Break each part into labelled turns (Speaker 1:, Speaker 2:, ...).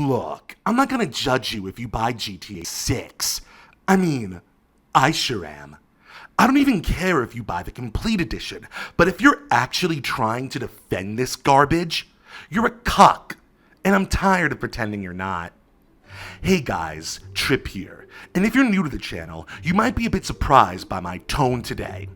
Speaker 1: Look, I'm not gonna judge you if you buy GTA 6. I mean, I sure am. I don't even care if you buy the complete edition, but if you're actually trying to defend this garbage, you're a cuck, and I'm tired of pretending you're not. Hey guys, Trip here, and if you're new to the channel, you might be a bit surprised by my tone today.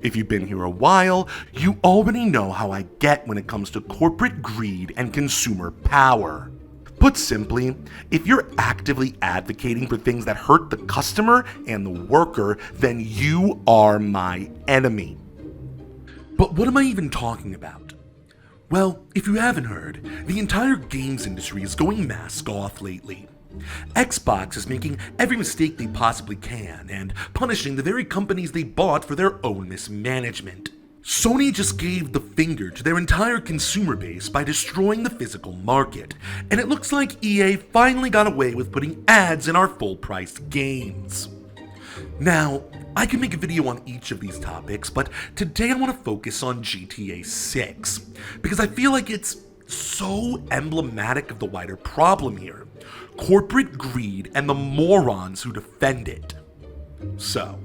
Speaker 1: If you've been here a while, you already know how I get when it comes to corporate greed and consumer power. Put simply, if you're actively advocating for things that hurt the customer and the worker, then you are my enemy. But what am I even talking about? Well, if you haven't heard, the entire games industry is going mask off lately. Xbox is making every mistake they possibly can and punishing the very companies they bought for their own mismanagement. Sony just gave the finger to their entire consumer base by destroying the physical market, and it looks like EA finally got away with putting ads in our full-priced games. Now, I can make a video on each of these topics, but today I want to focus on GTA 6, because I feel like it's so emblematic of the wider problem here: corporate greed and the morons who defend it. So,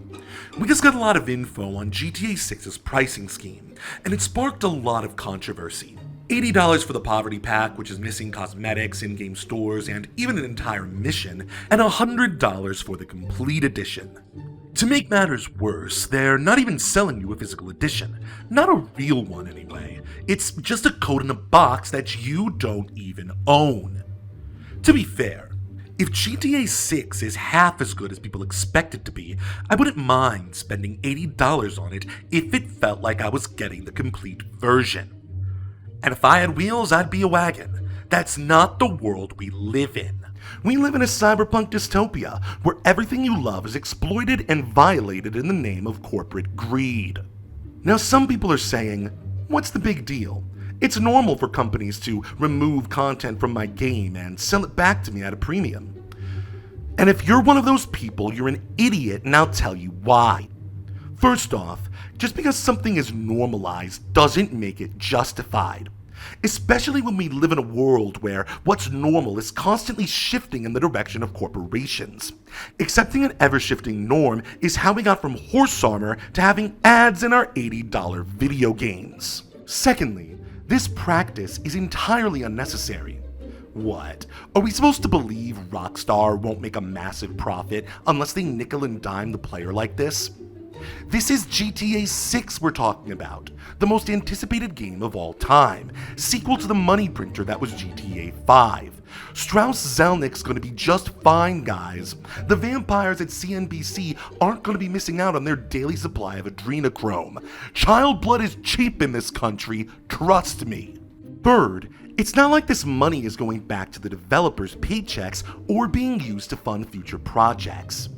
Speaker 1: we just got a lot of info on GTA 6's pricing scheme, and it sparked a lot of controversy. $80 for the Poverty Pack, which is missing cosmetics, in-game stores, and even an entire mission, and $100 for the Complete Edition. To make matters worse, they're not even selling you a physical edition. Not a real one anyway. It's just a code in a box that you don't even own. To be fair, if GTA 6 is half as good as people expect it to be, I wouldn't mind spending $80 on it if it felt like I was getting the complete version. And if I had wheels, I'd be a wagon. That's not the world we live in. We live in a cyberpunk dystopia where everything you love is exploited and violated in the name of corporate greed. Now, some people are saying, what's the big deal? It's normal for companies to remove content from my game and sell it back to me at a premium. And if you're one of those people, you're an idiot, and I'll tell you why. First off, just because something is normalized doesn't make it justified. Especially when we live in a world where what's normal is constantly shifting in the direction of corporations. Accepting an ever-shifting norm is how we got from horse armor to having ads in our $80 video games. Secondly, this practice is entirely unnecessary. What? Are we supposed to believe Rockstar won't make a massive profit unless they nickel and dime the player like this? This is GTA 6 we're talking about, the most anticipated game of all time, sequel to the money printer that was GTA 5. Strauss Zelnick's gonna be just fine, guys. The vampires at CNBC aren't gonna be missing out on their daily supply of adrenochrome. Child blood is cheap in this country, trust me. Third, it's not like this money is going back to the developers' paychecks or being used to fund future projects.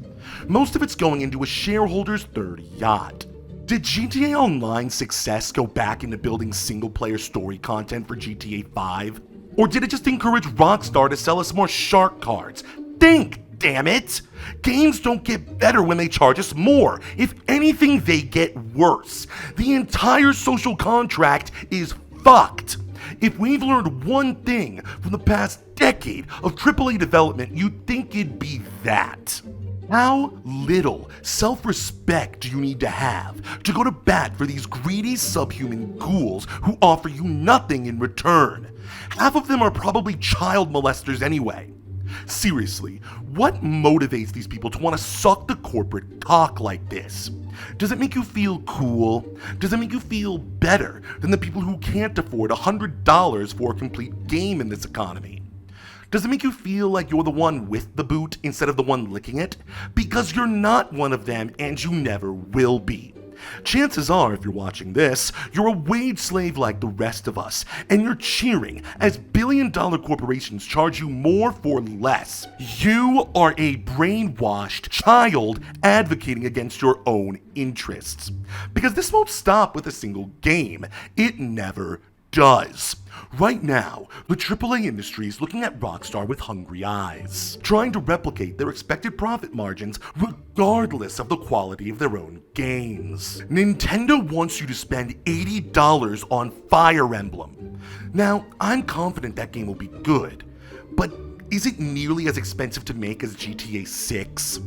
Speaker 1: Most of it's going into a shareholder's third yacht. Did GTA Online's success go back into building single-player story content for GTA 5? Or did it just encourage Rockstar to sell us more shark cards? Think, damn it! Games don't get better when they charge us more. If anything, they get worse. The entire social contract is fucked. If we've learned one thing from the past decade of AAA development, you'd think it'd be that. How little self-respect do you need to have to go to bat for these greedy subhuman ghouls who offer you nothing in return? Half of them are probably child molesters anyway. Seriously, what motivates these people to want to suck the corporate cock like this? Does it make you feel cool? Does it make you feel better than the people who can't afford $100 for a complete game in this economy? Does it make you feel like you're the one with the boot instead of the one licking it? Because you're not one of them and you never will be. Chances are, if you're watching this, you're a wage slave like the rest of us, and you're cheering as billion-dollar corporations charge you more for less. You are a brainwashed child advocating against your own interests. Because this won't stop with a single game. It never does. Right now, the AAA industry is looking at Rockstar with hungry eyes, trying to replicate their expected profit margins regardless of the quality of their own games. Nintendo wants you to spend $80 on Fire Emblem. Now, I'm confident that game will be good, but is it nearly as expensive to make as GTA 6?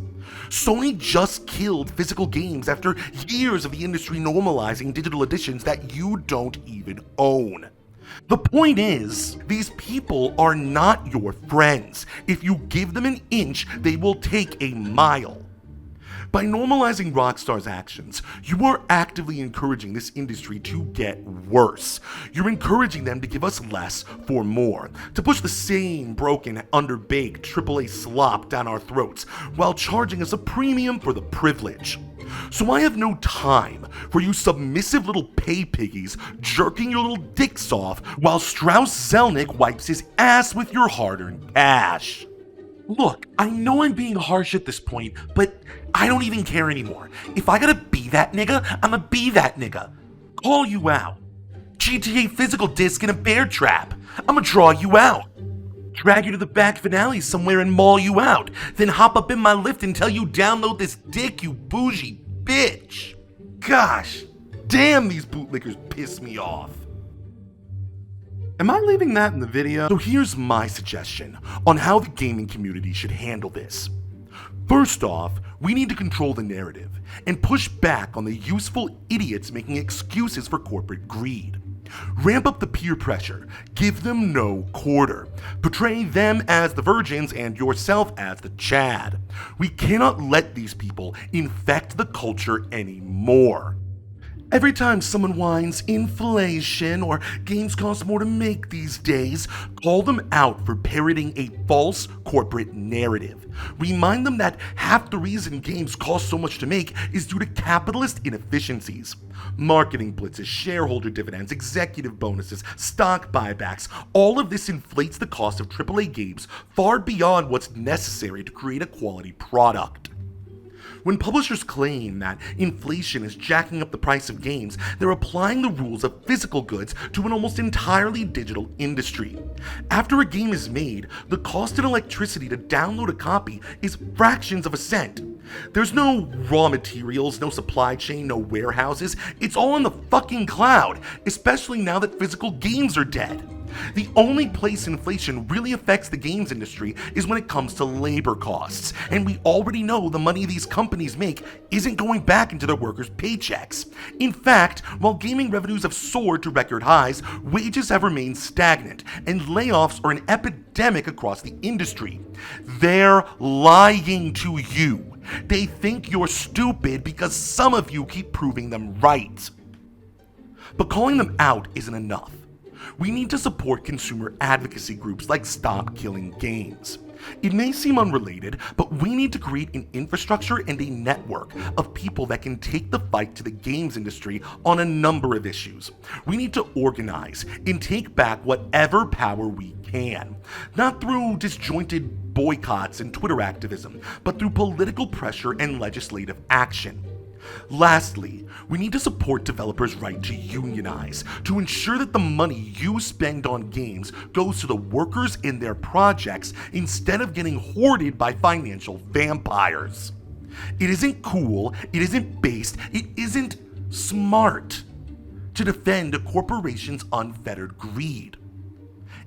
Speaker 1: Sony just killed physical games after years of the industry normalizing digital editions that you don't even own. The point is, these people are not your friends. If you give them an inch, they will take a mile. By normalizing Rockstar's actions, you are actively encouraging this industry to get worse. You're encouraging them to give us less for more, to push the same broken, underbaked AAA slop down our throats, while charging us a premium for the privilege. So I have no time for you submissive little pay piggies jerking your little dicks off while Strauss Zelnick wipes his ass with your hard-earned cash. Look, I know I'm being harsh at this point, but I don't even care anymore. If I gotta be that nigga, I'ma be that nigga. Call you out. GTA physical disc in a bear trap. I'ma draw you out. Drag you to the back finale somewhere and maul you out. Then hop up in my lift and tell you download this dick, you bougie bitch. Gosh, damn, these bootlickers piss me off. Am I leaving that in the video? So here's my suggestion on how the gaming community should handle this. First off, we need to control the narrative and push back on the useful idiots making excuses for corporate greed. Ramp up the peer pressure, give them no quarter, portray them as the virgins and yourself as the Chad. We cannot let these people infect the culture anymore. Every time someone whines inflation or games cost more to make these days, call them out for parroting a false corporate narrative. Remind them that half the reason games cost so much to make is due to capitalist inefficiencies. Marketing blitzes, shareholder dividends, executive bonuses, stock buybacks, all of this inflates the cost of AAA games far beyond what's necessary to create a quality product. When publishers claim that inflation is jacking up the price of games, they're applying the rules of physical goods to an almost entirely digital industry. After a game is made, the cost in electricity to download a copy is fractions of a cent. There's no raw materials, no supply chain, no warehouses. It's all in the fucking cloud, especially now that physical games are dead. The only place inflation really affects the games industry is when it comes to labor costs, and we already know the money these companies make isn't going back into their workers' paychecks. In fact, while gaming revenues have soared to record highs, wages have remained stagnant, and layoffs are an epidemic across the industry. They're lying to you. They think you're stupid because some of you keep proving them right. But calling them out isn't enough. We need to support consumer advocacy groups like Stop Killing Games. It may seem unrelated, but we need to create an infrastructure and a network of people that can take the fight to the games industry on a number of issues. We need to organize and take back whatever power we can, not through disjointed boycotts and Twitter activism, but through political pressure and legislative action. Lastly, we need to support developers' right to unionize, to ensure that the money you spend on games goes to the workers in their projects instead of getting hoarded by financial vampires. It isn't cool, it isn't based, it isn't smart to defend a corporation's unfettered greed.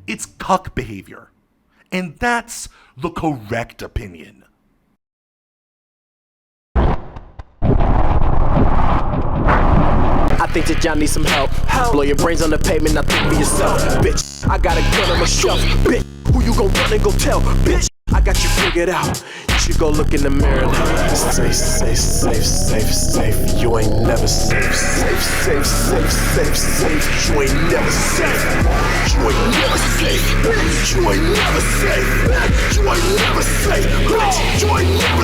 Speaker 1: It's cuck behavior, and that's the correct opinion.
Speaker 2: I think that y'all need some help. Blow your brains on the pavement, now think for yourself. Bitch, I got a gun on my shelf. Bitch, who you gon' run and go tell? Bitch, I got you figured out. You should go look in the mirror now. Safe, safe, safe, safe, safe. You ain't never safe. Safe, safe, safe, safe, safe. You ain't never safe. You ain't never safe. You ain't never safe. You ain't never safe. You ain't never